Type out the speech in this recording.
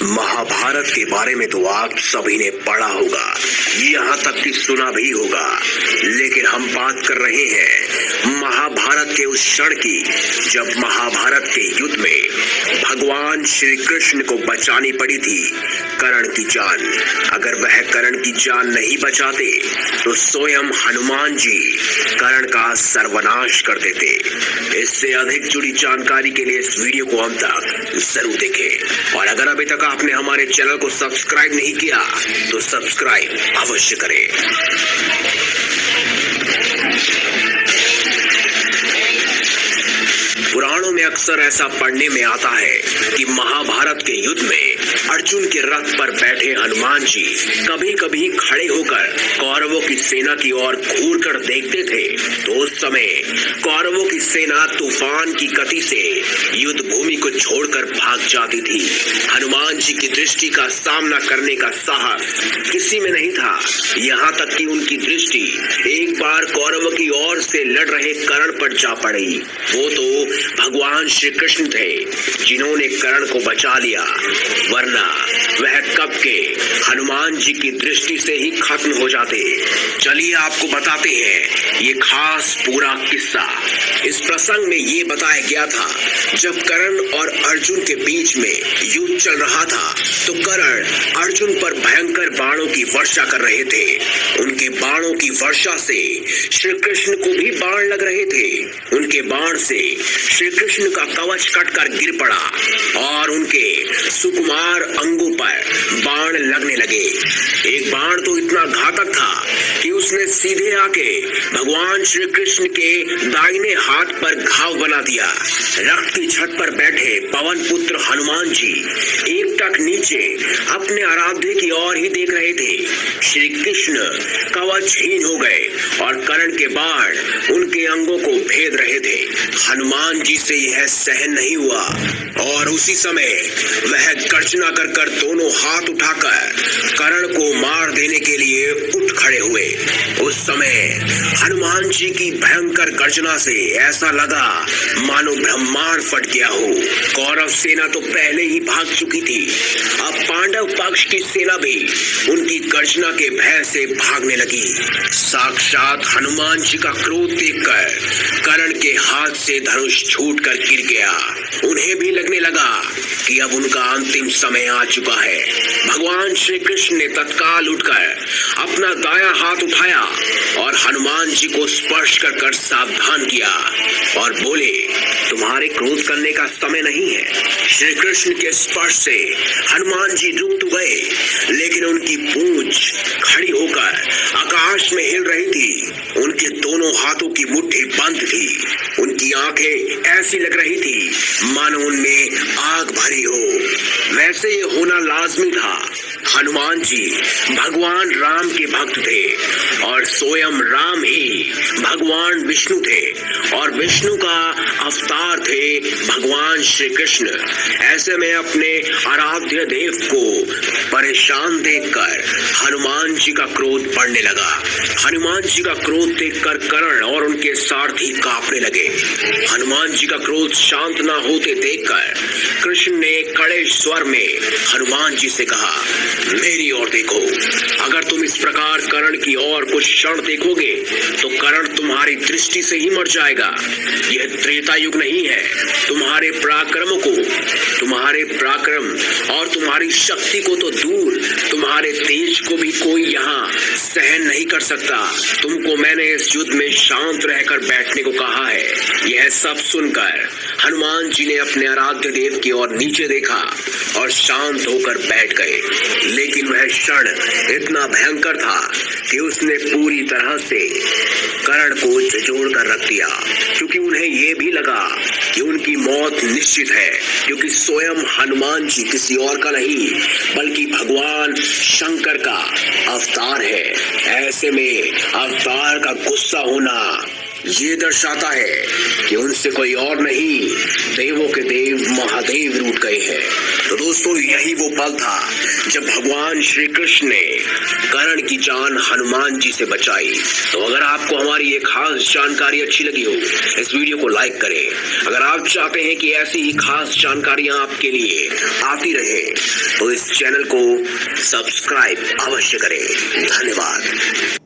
महाभारत के बारे में तो आप सभी ने पढ़ा होगा, यहाँ तक कि सुना भी होगा, लेकिन हम बात कर रहे हैं महाभारत के उस क्षण की जब महाभारत के युद्ध में भगवान श्री कृष्ण को बचानी पड़ी थी कर्ण की जान। अगर वह कर्ण की जान नहीं बचाते तो स्वयं हनुमान जी कर्ण का सर्वनाश कर देते। इससे अधिक जुड़ी जानकारी के लिए इस वीडियो को अंत तक जरूर देखें और अगर अभी तक आपने हमारे चैनल को सब्सक्राइब नहीं किया तो सब्सक्राइब अवश्य करें। पुराणों में अक्सर ऐसा पढ़ने में आता है कि महाभारत के युद्ध में अर्जुन के रथ पर बैठे हनुमान जी कभी कभी खड़े होकर कौरवों की सेना की ओर घूर कर देखते थे तो उस समय कौरवों की सेना तूफान की गति से युद्ध भूमि को छोड़कर भाग जाती थी। हनुमान जी की दृष्टि का सामना करने का साहस किसी में नहीं था, यहाँ तक कि उनकी दृष्टि एक बार कौरवों की ओर से लड़ रहे कर्ण पर जा पड़ी। वो तो भगवान श्री कृष्ण थे जिन्होंने कर्ण को बचा लिया, वरना वह कब के हनुमान जी की दृष्टि से ही खत्म हो जाते। चलिए आपको बताते हैं ये खास पूरा किस्सा। इस प्रसंग में ये बताया गया था जब कर्ण और अर्जुन के बीच में युद्ध चल रहा था तो कर्ण अर्जुन पर भयंकर बाणों की वर्षा कर रहे थे। उनके बाणों की वर्षा से श्री कृष्ण को भी बाण लग रहे थे। उनके बाण से श्री कृष्ण का कवच कटकर गिर पड़ा और उनके सुकुमार अंगों पर बाण लगने लगे। एक बाण तो इतना घातक था कि उसने सीधे आके भगवान श्री कृष्ण के दाहिने हाथ पर घाव बना दिया। रथ की छत पर बैठे पवन पुत्र हनुमान जी एकटक नीचे अपने आराध्य की ओर ही देख रहे थे। श्री कृष्ण कवचहीन हो गए और कर्ण के बाण उनके अंगों को भेद रहे थे। हनुमान जी से यह सहन नहीं हुआ और उसी समय वह गर्जना कर कर दोनों हाथ उठाकर कर्ण को मार देने के लिए उठ खड़े हुए। उस समय हनुमान जी की भयंकर गर्जना से ऐसा लगा मानो ब्रह्मांड फट गया हो। कौरव सेना तो पहले ही भाग चुकी थी, अब पांडव पक्ष की सेना भी उनकी गर्जना के भय से भागने लगी। साक्षात हनुमान जी का क्रोध देखकर कर्ण के हाथ से धनुष छूट कर गिर गया। उन्हें भी लगने लगा कि अब उनका अंतिम समय आ चुका है। भगवान श्री कृष्ण ने तत्काल उठकर अपना दायां हाथ उठाया और हनुमान जी को स्पर्श कर कर सावधान किया और बोले, तुम्हारे क्रोध करने का समय नहीं है। श्री कृष्ण के स्पर्श से हनुमान जी रुक तो गए, लेकिन उनकी पूंछ खड़ी होकर आकाश में हिल रही थी। उनके दोनों हाथों की मुट्ठी बंद थी। उनकी आंखें ऐसी लग रही थी मानो उनमें आग भरी हो। वैसे ये होना लाजमी था। हनुमान जी भगवान राम के भक्त थे और स्वयं राम ही भगवान विष्णु थे और विष्णु का अवतार थे भगवान श्री कृष्ण। ऐसे में अपने आराध्य देव को परेशान देखकर हनुमान जी का क्रोध बढ़ने लगा। हनुमान जी का क्रोध देखकर कर्ण और उनके सारथी कांपने लगे। हनुमान जी का क्रोध शांत न होते देखकर कृष्ण ने कड़े स्वर में हनुमान जी से कहा, मेरी ओर देखो। अगर तुम इस प्रकार कर्ण की ओर कुछ क्षण देखोगे तो कर्ण तुम्हारी दृष्टि से ही मर जाएगा। यह त्रेता युग नहीं है। तुम्हारे पराक्रम और तुम्हारी शक्ति को तो दूर, तुम्हारे तेज को भी कोई यहाँ सहन नहीं कर सकता। तुमको मैंने इस युद्ध में शांत रहकर बैठने को कहा है। यह सब सुनकर हनुमान जी ने अपने आराध्य देव की ओर नीचे देखा और शांत होकर बैठ गए। लेकिन वह क्षण इतना भयंकर था कि उसने पूरी तरह से कर्ण को झंझोड़ कर रख दिया, क्योंकि उन्हें यह भी लगा कि उनकी मौत निश्चित है, क्योंकि स्वयं हनुमान जी किसी और का नहीं बल्कि भगवान शंकर का अवतार है। ऐसे में अवतार का गुस्सा होना ये दर्शाता है कि उनसे कोई और नहीं, देवों के देव महादेव रूठ गए हैं। तो दोस्तों दोस्तों, यही वो पल था जब भगवान श्री कृष्ण ने कर्ण की जान हनुमान जी से बचाई। तो अगर आपको हमारी ये खास जानकारी अच्छी लगी हो, इस वीडियो को लाइक करें। अगर आप चाहते हैं कि ऐसी ही खास जानकारियां आपके लिए आती रहे तो इस चैनल को सब्सक्राइब अवश्य करें। धन्यवाद।